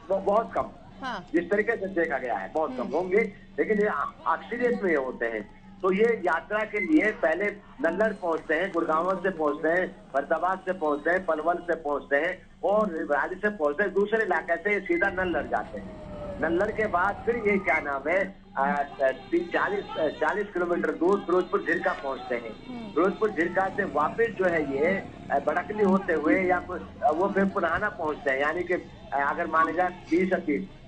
वो बहुत कम। हाँ। जिस तरीके से देखा गया है बहुत कम होंगे, लेकिन ये अक्सरियत में होते हैं। तो ये यात्रा के लिए पहले नल्लड़ पहुंचते हैं, गुड़गांव से पहुंचते हैं, फरीदाबाद से पहुंचते हैं, पनवल से पहुंचते हैं और राज्य से पहुंचते हैं। दूसरे इलाके से सीधा नल्लड़ जाते हैं। नल्लड़ के बाद फिर ये क्या नाम है 40 किलोमीटर दूर फिरोजपुर झिरका पहुंचते हैं। फिरोजपुर झिरका से वापस जो है ये बड़कली होते हुए या वो फिर पुराना पहुंचते हैं। यानी कि अगर मान लीजिए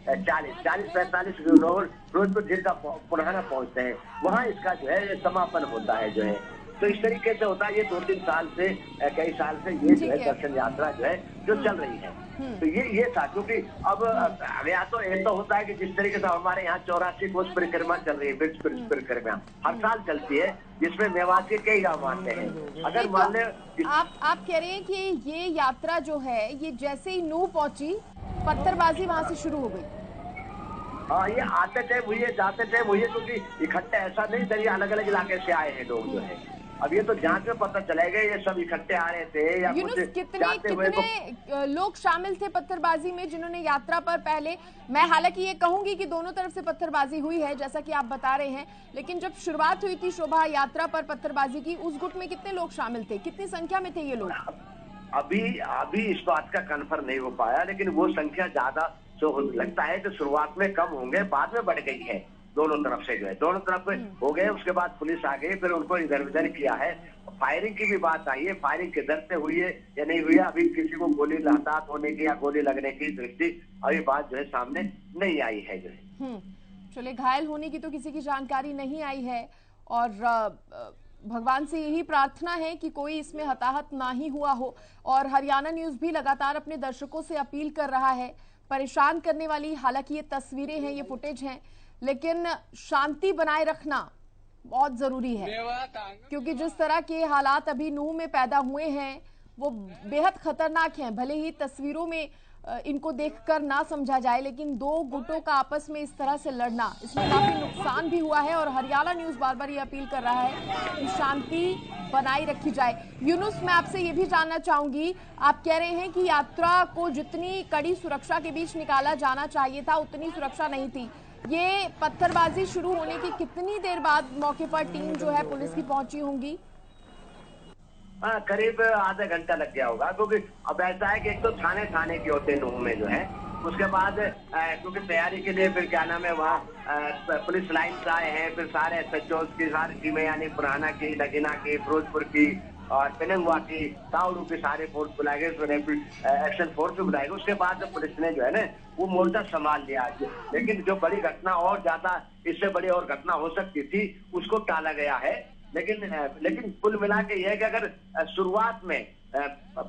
40-45 किलोमीटर फिरोजपुर झिरका पुराना पहुंचते हैं। वहां इसका जो है समापन होता है जो है। तो इस तरीके से होता है। ये 2-3 साल से, कई साल से ये जो है दर्शन यात्रा जो है जो चल रही है। तो ये था, क्योंकि अब या तो ऐसा होता है कि जिस तरीके से हमारे यहाँ 84 कोस परिक्रमा चल रही है, वृक्ष परिक्रमा हर साल चलती है, जिसमें मेवात के कई गाँव आते हैं। अगर मान ले आप कह रहे हैं कि ये यात्रा जो है ये जैसे ही नूह पहुंची, पत्थरबाजी वहां से शुरू हो गई। हाँ, ये आते टाइम हुई है, जाते टाइम हुई है, क्योंकि इकट्ठे ऐसा नहीं था, ये अलग अलग इलाके से आए हैं लोग जो है। अब ये तो जांच में पता चलेगा ये सब इकट्ठे आ रहे थे या कुछ कितने लोग शामिल थे पत्थरबाजी में जिन्होंने यात्रा पर पहले, मैं हालांकि ये कहूंगी कि दोनों तरफ से पत्थरबाजी हुई है जैसा कि आप बता रहे हैं, लेकिन जब शुरुआत हुई थी शोभा यात्रा पर पत्थरबाजी की, उस गुट में कितने लोग शामिल थे, कितनी संख्या में थे ये लोग? अभी इस बात का कन्फर्म नहीं हो पाया, लेकिन वो संख्या ज्यादा जो लगता है कि शुरुआत में कम होंगे, बाद में बढ़ गई है। दोनों तरफ से जो है, दोनों तरफ हो गए। उसके बाद पुलिस आ गई, फिर उनको इधर उधर किया है। फायरिंग की भी बात आई है, फायरिंग किधर से हुई है या नहीं हुई है, अभी किसी को गोली हताहत होने की या गोली लगने की दृष्टि अभी बात जो है सामने नहीं आई है जो है। चलिए, घायल होने की तो किसी की जानकारी नहीं आई है और भगवान से यही प्रार्थना है कि कोई इसमें हताहत ना ही हुआ हो। और हरियाणा न्यूज भी लगातार अपने दर्शकों से अपील कर रहा है, परेशान करने वाली, हालांकि ये तस्वीरें हैं, ये फुटेज हैं, लेकिन शांति बनाए रखना बहुत जरूरी है, क्योंकि जिस तरह के हालात अभी नूह में पैदा हुए हैं वो बेहद खतरनाक हैं। भले ही तस्वीरों में इनको देखकर ना समझा जाए, लेकिन दो गुटों का आपस में इस तरह से लड़ना, इसमें काफी नुकसान भी हुआ है। और हरियाणा न्यूज बार बार ये अपील कर रहा है कि शांति बनाई रखी जाए। यूनुस, मैं आपसे ये भी जानना चाहूंगी, आप कह रहे हैं कि यात्रा को जितनी कड़ी सुरक्षा के बीच निकाला जाना चाहिए था उतनी सुरक्षा नहीं थी। ये पत्थरबाजी शुरू होने की कितनी देर बाद मौके पर टीम जो है पुलिस की पहुंची होंगी? करीब आधा घंटा लग गया होगा, क्योंकि अब ऐसा है कि एक तो थाने के होते हैं नूह में जो है, उसके बाद क्योंकि तैयारी के लिए फिर क्या नाम है वहाँ पुलिस लाइन से आए हैं, फिर सारे SHO की सारी टीमें, यानी पुराना की, नगीना की, फिरोजपुर की और पेनंगवा की, ताउडू की सारे फोर्स बुलाए गए, रैपिड एक्शन फोर्स भी बुलाए गए। उसके बाद पुलिस ने जो है ना वो मोर्चा संभाल लिया। लेकिन जो बड़ी घटना और ज्यादा इससे बड़ी और घटना हो सकती थी उसको टाला गया है। लेकिन कुल मिला के यह है कि अगर शुरुआत में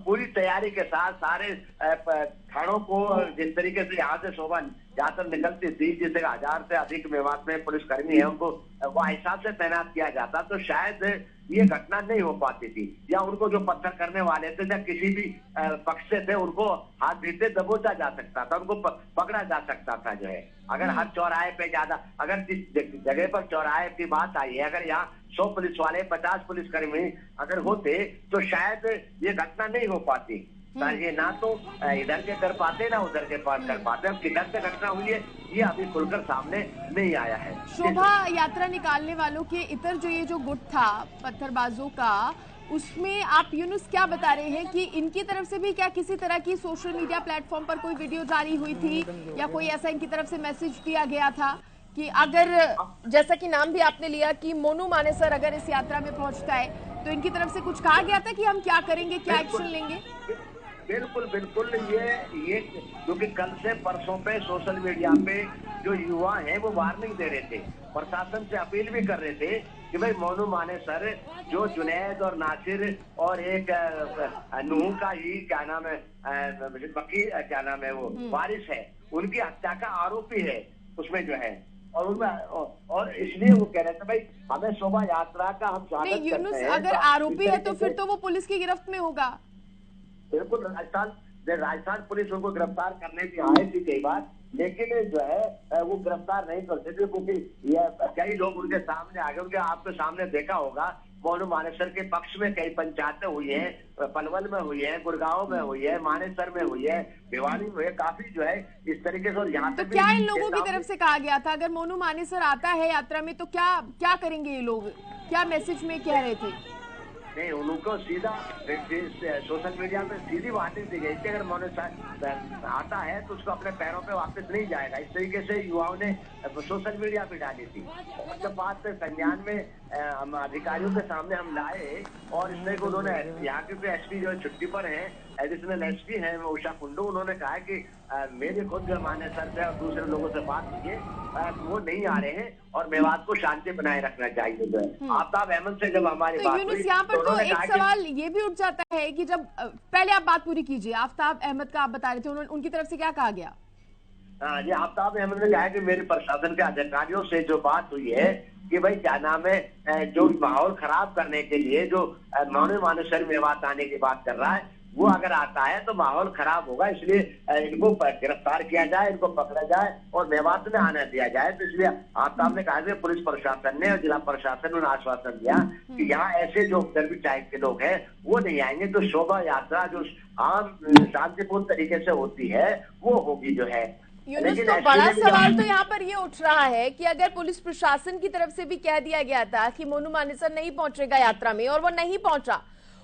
पूरी तैयारी के साथ सारे थानों को जिस तरीके से यहाँ से शोभा यात्रा निकलती थी, जिससे 1000 से अधिक मेवात में पुलिसकर्मी है उनको वह हिसाब से तैनात किया जाता, तो शायद ये घटना नहीं हो पाती थी। या उनको जो पत्थर करने वाले थे या किसी भी पक्ष से थे उनको हाथ भीतर दबोचा जा सकता था, उनको पकड़ा जा सकता था जो है। अगर हर चौराहे पे ज्यादा, अगर जिस जगह पर चौराहे की बात आई है, अगर यहाँ 100 पुलिस वाले, 50 पुलिसकर्मी अगर होते तो शायद ये घटना नहीं हो पाती। ये ना तो इधर के कर पाते ना उधर के पास कर पाते। अब किधर से घटना हुई है ये अभी खुलकर सामने नहीं आया है। शोभा यात्रा निकालने वालों के इतर जो गुट था पत्थरबाजों का, उसमें आप यूनुस क्या बता रहे हैं कि इनकी तरफ से भी क्या किसी तरह की सोशल मीडिया प्लेटफॉर्म पर कोई वीडियो जारी हुई थी या कोई ऐसा इनकी तरफ से मैसेज दिया गया था कि अगर, जैसा कि नाम भी आपने लिया कि मोनू मानेसर अगर इस यात्रा में पहुंचता है तो इनकी तरफ से कुछ कहा गया था कि हम क्या करेंगे, क्या एक्शन लेंगे? बिल्कुल बिल्कुल, ये क्योंकि कल से परसों पे सोशल मीडिया पे जो युवा हैं वो वार्निंग दे रहे थे, प्रशासन से अपील भी कर रहे थे कि भाई मोनू मानेसर जो जुनैद और नासिर और एक नूह का ही क्या नाम है वकील क्या नाम है वो वारिस है, उनकी हत्या का आरोपी है उसमें जो है, और उनमें और इसलिए वो कह रहे थे भाई हमें शोभा यात्रा का हम स्वागत करते हैं। यूनुस, अगर आरोपी है तो फिर तो वो पुलिस की गिरफ्त में होगा। बिल्कुल, राजस्थान पुलिस उनको गिरफ्तार करने की आए थी कई बार, लेकिन जो है वो गिरफ्तार नहीं करते थे क्योंकि कई लोग उनके सामने आ गए। उनके आपके सामने देखा होगा मोनू मानेसर के पक्ष में कई पंचायतें हुई हैं, पलवल में हुई है, गुड़गांव में हुई है, मानेसर में हुई है, भिवानी में हुई है, काफी जो है इस तरीके से। और यहाँ तो क्या इन लोगों की तरफ से कहा गया था अगर मोनू मानेसर आता है यात्रा में तो क्या करेंगे ये लोग, क्या मैसेज में कह रहे थे? नहीं, उनको सीधा सोशल मीडिया पे सीधी वार्निंग दी गई थी अगर मोनू आता है तो उसको अपने पैरों पे वापस नहीं जाएगा। इस तरीके से युवाओं ने सोशल मीडिया पे डाली थी। और जब बात संज्ञान में हम अधिकारियों के सामने हम लाए और इसमें उन्होंने यहाँ के एसपी जो छुट्टी पर हैं, एडिशनल एसपी हैं उषा कुंडू, उन्होंने कहा कि मेरे खुद जो मानेसर से और दूसरे लोगों से बात कीजिए, वो नहीं आ रहे हैं और मेवात को शांति बनाए रखना चाहिए जो है। आफ्ताब अहमद से जब हमारी बात हुई यहाँ पर तो एक सवाल ये भी उठ जाता है कि जब पहले आप बात पूरी कीजिए, आफ्ताब अहमद का आप बता रहे थे, उनकी तरफ से क्या कहा गया? हाँ जी, आफ्ताब अहमद ने कहा कि मेरे प्रशासन के अधिकारियों से जो बात हुई है कि भाई क्या नाम है जो माहौल खराब करने के लिए जो मोनू मानेसर मेवात आने की बात कर रहा है वो अगर आता है तो माहौल खराब होगा, इसलिए इनको गिरफ्तार किया जाए, इनको पकड़ा जाए और मेवात में आने दिया जाए। तो इसलिए आफ्ताब ने कहा कि पुलिस प्रशासन ने और जिला प्रशासन ने आश्वासन दिया कि यहाँ ऐसे जो गर्मी टाइप के लोग हैं वो नहीं आएंगे। तो शोभा यात्रा जो आम शांतिपूर्ण तरीके से होती है वो होगी जो है। यूनुस, तो बड़ा सवाल तो यहाँ पर ये उठ रहा है कि अगर पुलिस प्रशासन की तरफ से भी कह दिया गया था कि मोनू मानेसर नहीं पहुंचेगा यात्रा में और वो नहीं पहुंचा,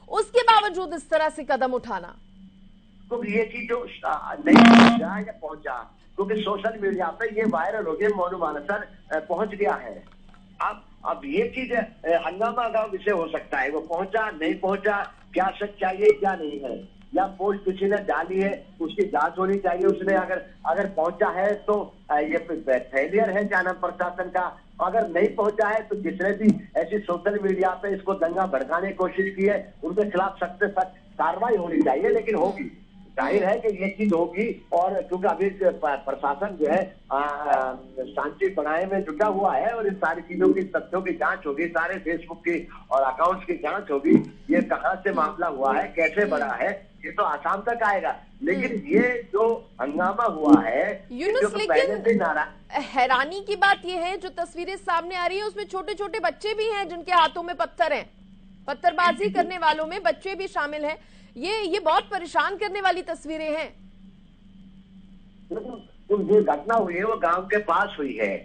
उसके बावजूद इस तरह से कदम उठाना, तो ये चीज जो नहीं पहुंचा या पहुंचा क्योंकि सोशल मीडिया पे ये वायरल हो गया मोनू मानेसर पहुंच गया है। अब ये चीज हंगामा का विषय हो सकता है, वो पहुंचा नहीं पहुंचा, क्या सच्चाई है क्या नहीं है, या पोस्ट किसी ने डाली है उसकी जांच होनी चाहिए। उसने अगर पहुंचा है तो ये फेलियर है क्या नाम प्रशासन का, अगर नहीं पहुंचा है तो जिसने भी ऐसी सोशल मीडिया पे इसको दंगा भड़काने की कोशिश की है उनके खिलाफ सख्त से सख्त कार्रवाई होनी चाहिए। लेकिन होगी, जाहिर है कि ये चीज होगी। और क्योंकि अभी प्रशासन जो है शांति बनाने में जुटा हुआ है और इन सारी चीजों की तथ्यों की जांच होगी, सारे फेसबुक की और अकाउंट्स की जांच होगी, ये कहां से मामला हुआ है, कैसे बढ़ा है, ये तो आसाम तक आएगा। लेकिन ये जो हंगामा हुआ है यूनुस, लेकिन हैरानी की बात ये है जो तस्वीरें सामने आ रही है उसमें छोटे छोटे बच्चे भी हैं जिनके हाथों में पत्थर हैं, पत्थरबाजी करने वालों में बच्चे भी शामिल हैं। ये बहुत परेशान करने वाली तस्वीरें हैं। तो जो घटना हुई है वो गांव के पास हुई है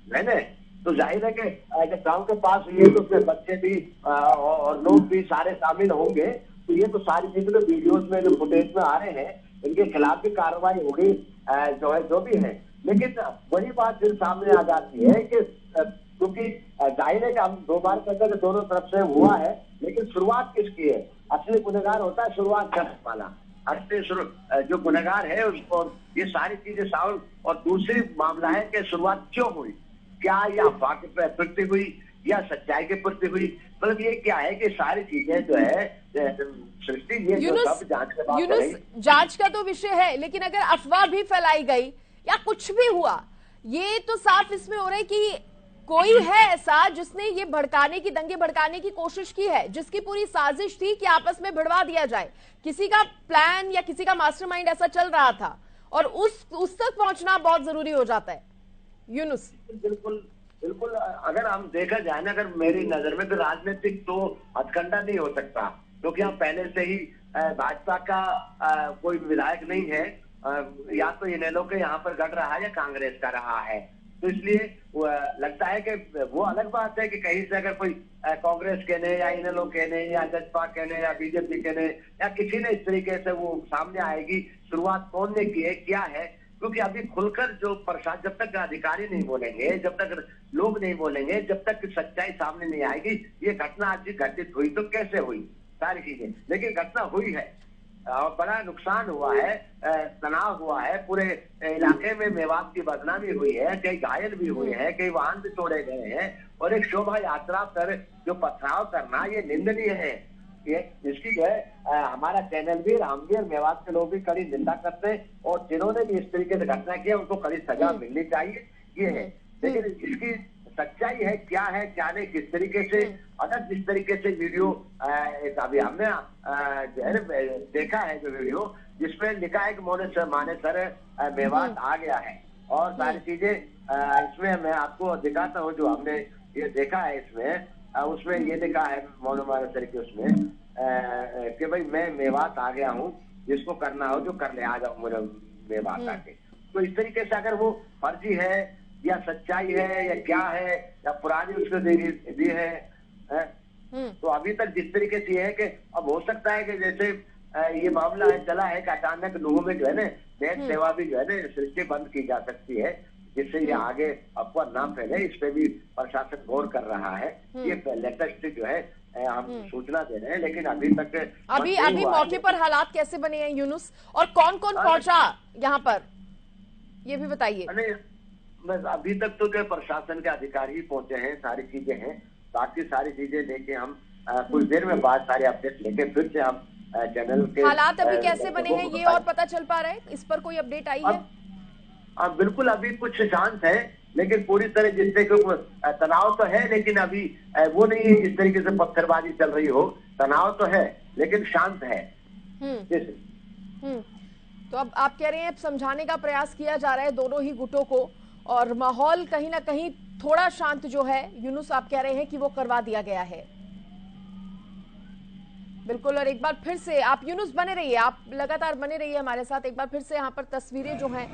ना, तो जाहिर है कि जब गांव के पास हुई है तो उसमें बच्चे भी और लोग भी सारे शामिल होंगे। तो ये तो सारी चीजें तो वीडियोस में जो फुटेज में आ रहे हैं इनके खिलाफ भी कार्रवाई होगी जो है जो भी है। लेकिन वही बात फिर सामने आ जाती है कि क्योंकि जाहिर है कि हम दो बार कहते हैं दोनों तरफ से हुआ है, लेकिन शुरुआत किसकी है? असली गुनहगार होता है शुरुआत करने वाला, असली जो गुनहगार है उसको ये सारी चीजें साउल। और दूसरी मामला है कि शुरुआत क्यों हुई, क्या ये अफवाह के प्रति हुई या सच्चाई के प्रति हुई, मतलब ये क्या है कि सारी चीजें जो है सृष्टि ये सब जांच के बाद जांच का तो विषय है। लेकिन अगर अफवाह भी फैलाई गई या कुछ भी हुआ, ये तो साफ इसमें हो रहा है कि कोई है ऐसा जिसने ये भड़काने की, दंगे भड़काने की कोशिश की है, जिसकी पूरी साजिश थी कि आपस में भिड़वा दिया जाए, किसी का प्लान या किसी का मास्टरमाइंड ऐसा चल रहा था और उस तक पहुंचना बहुत जरूरी हो जाता है। यूनुस, बिल्कुल बिल्कुल, अगर हम देखा जाए ना, अगर मेरी नजर में तो राजनीतिक तो हथकंडा नहीं हो सकता क्योंकि यहाँ पहले से ही भाजपा का कोई विधायक नहीं है, या तो इनेलो के यहाँ पर गढ़ रहा है या कांग्रेस का रहा है। तो इसलिए लगता है कि वो अलग बात है कि कहीं से अगर कोई कांग्रेस के ने या इनेलो के ने या जसपा के ने या बीजेपी के ने या किसी ने इस तरीके से वो सामने आएगी, शुरुआत कौन ने की है, क्या है, क्योंकि अभी खुलकर जो प्रशासन, जब तक अधिकारी नहीं बोलेंगे, जब तक लोग नहीं बोलेंगे, जब तक सच्चाई सामने नहीं आएगी, ये घटना आज घटित हुई तो कैसे हुई, सारी चीजें, लेकिन घटना हुई है और बड़ा नुकसान हुआ है, तनाव हुआ है, पूरे इलाके में मेवात की बदनामी हुई है, कई घायल भी हुए हैं, कई वाहन भी तोड़े गए हैं, और एक शोभा यात्रा पर जो पथराव करना ये निंदनीय है। ये इसकी जो है हमारा चैनल भी, हम भी और मेवात के लोग भी कड़ी निंदा करते हैं, और जिन्होंने भी इस तरीके से घटना किया उनको कड़ी सजा मिलनी चाहिए, ये है। लेकिन इसकी सच्चाई है क्या नहीं, किस तरीके से, अगर जिस तरीके से वीडियो अभी हमने जो है देखा है, जो वीडियो जिसमें लिखा है कि मानेसर मेवात आ गया है और सारी चीजें, इसमें मैं आपको दिखाता हूँ जो हमने ये देखा है, इसमें उसमें ये लिखा है मानेसर के उसमें कि भाई मैं मेवात आ गया हूँ, जिसको करना हो जो कर ले, आ जाओ मेरे मेवात आके। तो इस तरीके से अगर वो फर्जी है या सच्चाई है या क्या है या पुरानी उसको दी है, तो अभी तक जिस तरीके से है कि अब हो सकता है कि जैसे ये मामला है चला है कि अचानक नूह में जो है ना नेट सेवा भी जो है ना सृष्टि बंद की जा सकती है, जिससे ये आगे अफवाह ना फैले, इस पे भी प्रशासन गौर कर रहा है। ये लेटेस्ट जो है हम सूचना दे रहे हैं, लेकिन अभी तक अभी मौके पर हालात कैसे बने हैं यूनुस, और कौन कौन पहुंचा यहाँ पर, ये भी बताइए। बस अभी तक तो जो प्रशासन के अधिकारी ही पहुंचे हैं, सारी चीजें हैं, बाकी सारी चीजें लेके हम कुछ देर में बाद सारे अपडेट लेके फिर से हम चैनल के हालात अभी कैसे बने हैं ये और पता चल पा रहा है, इस पर कोई अपडेट आई है? बिल्कुल अभी कुछ शांत है, लेकिन पूरी तरह जिससे तनाव तो है, लेकिन अभी वो नहीं है जिस तरीके से पत्थरबाजी चल रही हो, तनाव तो है लेकिन शांत है। तो अब आप कह रहे हैं समझाने का प्रयास किया जा रहा है दोनों ही गुटों को, और माहौल कहीं ना कहीं थोड़ा शांत जो है यूनुस आप कह रहे हैं कि वो करवा दिया गया है। बिल्कुल, और एक बार फिर से आप यूनुस बने रहिए, आप लगातार बने रहिए हमारे साथ। एक बार फिर से यहाँ पर तस्वीरें जो हैं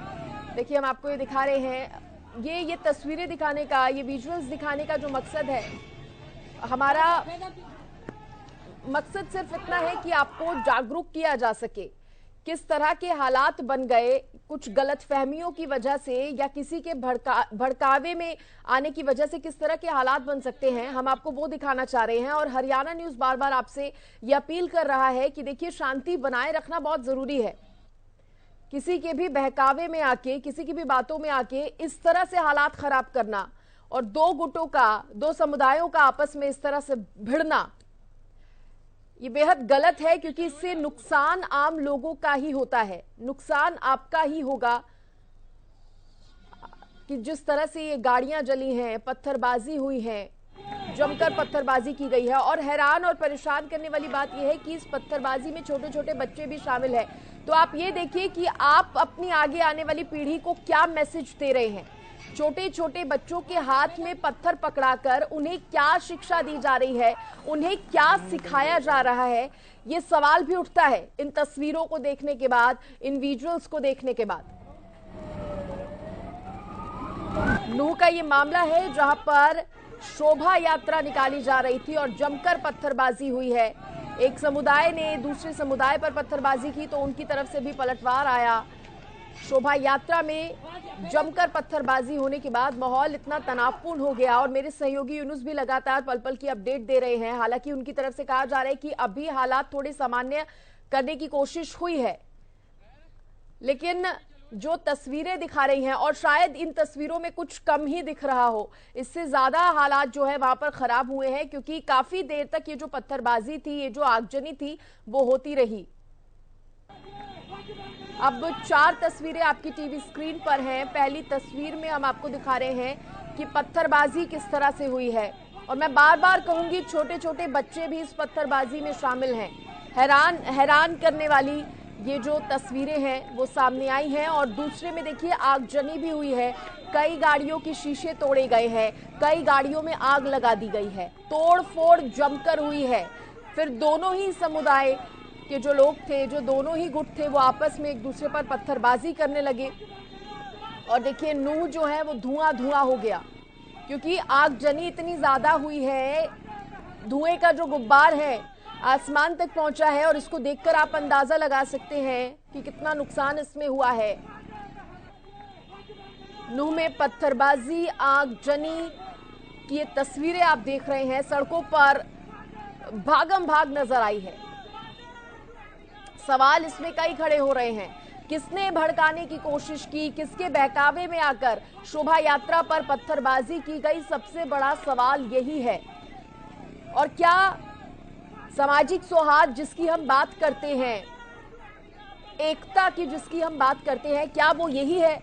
देखिए, हम आपको ये दिखा रहे हैं, ये तस्वीरें दिखाने का, ये विजुअल्स दिखाने का जो मकसद है, हमारा मकसद सिर्फ इतना है कि आपको जागरूक किया जा सके, किस तरह के हालात बन गए कुछ गलतफहमियों की वजह से या किसी के भड़कावे में आने की वजह से किस तरह के हालात बन सकते हैं, हम आपको वो दिखाना चाह रहे हैं। और हरियाणा न्यूज बार बार आपसे ये अपील कर रहा है कि देखिए, शांति बनाए रखना बहुत जरूरी है। किसी के भी बहकावे में आके, किसी की भी बातों में आके इस तरह से हालात खराब करना और दो गुटों का, दो समुदायों का आपस में इस तरह से भिड़ना, ये बेहद गलत है, क्योंकि इससे नुकसान आम लोगों का ही होता है, नुकसान आपका ही होगा। कि जिस तरह से ये गाड़ियां जली हैं, पत्थरबाजी हुई है, जमकर पत्थरबाजी की गई है, और हैरान और परेशान करने वाली बात यह है कि इस पत्थरबाजी में छोटे छोटे बच्चे भी शामिल हैं। तो आप ये देखिए कि आप अपनी आगे आने वाली पीढ़ी को क्या मैसेज दे रहे हैं। छोटे छोटे बच्चों के हाथ में पत्थर पकड़ाकर उन्हें क्या शिक्षा दी जा रही है, उन्हें क्या सिखाया जा रहा है, ये सवाल भी उठता है इन तस्वीरों को देखने के बाद, इन विजुअल्स को देखने के बाद। नूह का ये मामला है जहां पर शोभा यात्रा निकाली जा रही थी और जमकर पत्थरबाजी हुई है। एक समुदाय ने दूसरे समुदाय पर पत्थरबाजी की तो उनकी तरफ से भी पलटवार आया। शोभा यात्रा में जमकर पत्थरबाजी होने के बाद माहौल इतना तनावपूर्ण हो गया, और मेरे सहयोगी यूनुस भी लगातार पल पल की अपडेट दे रहे हैं। हालांकि उनकी तरफ से कहा जा रहा है कि अभी हालात थोड़े सामान्य करने की कोशिश हुई है, लेकिन जो तस्वीरें दिखा रही हैं, और शायद इन तस्वीरों में कुछ कम ही दिख रहा हो, इससे ज्यादा हालात जो है वहां पर खराब हुए हैं, क्योंकि काफी देर तक ये जो पत्थरबाजी थी, ये जो आगजनी थी, वो होती रही। अब 4 तस्वीरें आपकी टीवी स्क्रीन पर हैं। पहली तस्वीर में हम आपको दिखा रहे हैं कि पत्थरबाजी किस तरह से हुई है, और मैं बार बार कहूंगी छोटे छोटे बच्चे भी इस पत्थरबाजी में शामिल हैं। हैरान करने वाली ये जो तस्वीरें हैं वो सामने आई हैं। और दूसरे में देखिए, आगजनी भी हुई है, कई गाड़ियों के शीशे तोड़े गए हैं, कई गाड़ियों में आग लगा दी गई है, तोड़ फोड़ जमकर हुई है। फिर दोनों ही समुदाय के जो लोग थे, जो दोनों ही गुट थे, वो आपस में एक दूसरे पर पत्थरबाजी करने लगे। और देखिए नूह जो है वो धुआं धुआं हो गया, क्योंकि आगजनी इतनी ज्यादा हुई है, धुएं का जो गुब्बार है आसमान तक पहुंचा है। और इसको देखकर आप अंदाजा लगा सकते हैं कि कितना नुकसान इसमें हुआ है। नूह में पत्थरबाजी, आगजनी की ये तस्वीरें आप देख रहे हैं। सड़कों पर भागम भाग नजर आई है। सवाल इसमें कई खड़े हो रहे हैं, किसने भड़काने की कोशिश की, किसके बहकावे में आकर शोभा यात्रा पर पत्थरबाजी की गई? सबसे बड़ा सवाल यही है। और क्या सामाजिक सौहार्द जिसकी हम बात करते हैं, एकता की जिसकी हम बात करते हैं, क्या वो यही है?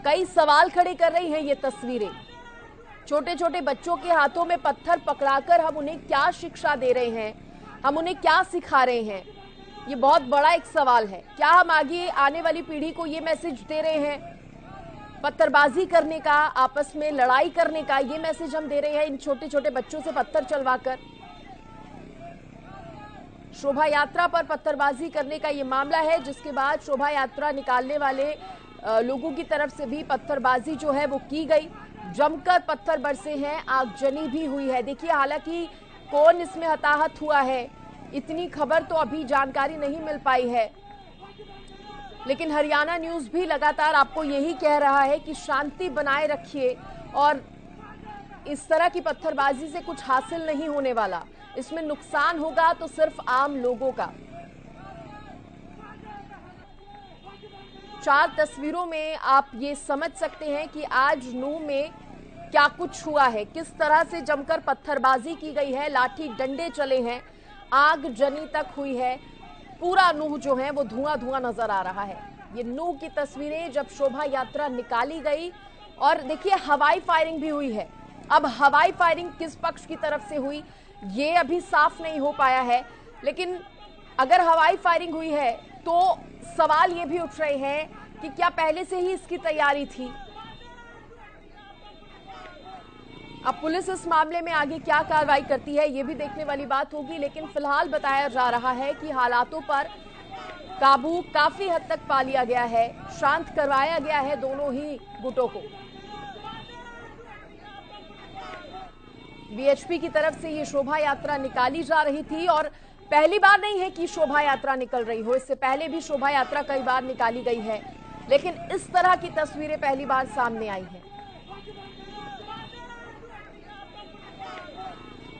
कई सवाल खड़े कर रही हैं ये तस्वीरें। छोटे छोटे बच्चों के हाथों में पत्थर पकड़ाकर हम उन्हें क्या शिक्षा दे रहे हैं, हम उन्हें क्या सिखा रहे हैं? ये बहुत बड़ा एक सवाल है। क्या हम आगे आने वाली पीढ़ी को ये मैसेज दे रहे हैं, पत्थरबाजी करने का, आपस में लड़ाई करने का ये मैसेज हम दे रहे हैं इन छोटे छोटे बच्चों से पत्थर चलवाकर? शोभा यात्रा पर पत्थरबाजी करने का ये मामला है, जिसके बाद शोभा यात्रा निकालने वाले लोगों की तरफ से भी पत्थरबाजी जो है वो की गई। जमकर पत्थर बरसे हैं, आगजनी भी हुई है। देखिए हालांकि कौन इसमें हताहत हुआ है, इतनी खबर तो अभी जानकारी नहीं मिल पाई है, लेकिन हरियाणा न्यूज भी लगातार आपको यही कह रहा है कि शांति बनाए रखिए और इस तरह की पत्थरबाजी से कुछ हासिल नहीं होने वाला। इसमें नुकसान होगा तो सिर्फ आम लोगों का। 4 तस्वीरों में आप ये समझ सकते हैं कि आज नूह में क्या कुछ हुआ है, किस तरह से जमकर पत्थरबाजी की गई है, लाठी डंडे चले हैं, आगजनी तक हुई है। पूरा नूह जो है वो धुआं धुआं नजर आ रहा है। ये नूह की तस्वीरें जब शोभा यात्रा निकाली गई, और देखिए हवाई फायरिंग भी हुई है। अब हवाई फायरिंग किस पक्ष की तरफ से हुई ये अभी साफ नहीं हो पाया है, लेकिन अगर हवाई फायरिंग हुई है तो सवाल ये भी उठ रहे हैं कि क्या पहले से ही इसकी तैयारी थी? अब पुलिस इस मामले में आगे क्या कार्रवाई करती है ये भी देखने वाली बात होगी, लेकिन फिलहाल बताया जा रहा है कि हालातों पर काबू काफी हद तक पा लिया गया है, शांत करवाया गया है दोनों ही गुटों को। बीएचपी की तरफ से ये शोभा यात्रा निकाली जा रही थी, और पहली बार नहीं है कि शोभा यात्रा निकल रही हो, इससे पहले भी शोभा यात्रा कई बार निकाली गई है, लेकिन इस तरह की तस्वीरें पहली बार सामने आई हैं।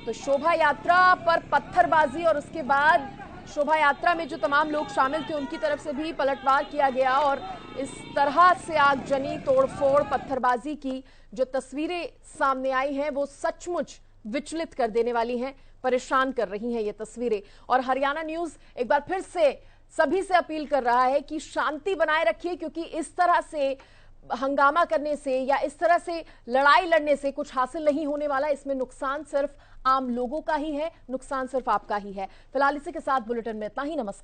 तो शोभा यात्रा पर पत्थरबाजी और उसके बाद शोभा यात्रा में जो तमाम लोग शामिल थे उनकी तरफ से भी पलटवार किया गया, और इस तरह से आगजनी, तोड़फोड़, पत्थरबाजी की जो तस्वीरें सामने आई हैं वो सचमुच विचलित कर देने वाली हैं, परेशान कर रही हैं ये तस्वीरें। और हरियाणा न्यूज एक बार फिर से सभी से अपील कर रहा है कि शांति बनाए रखिए, क्योंकि इस तरह से हंगामा करने से या इस तरह से लड़ाई लड़ने से कुछ हासिल नहीं होने वाला। इसमें नुकसान सिर्फ आम लोगों का ही है, नुकसान सिर्फ आपका ही है। फिलहाल इसी के साथ बुलेटिन में इतना ही। नमस्कार।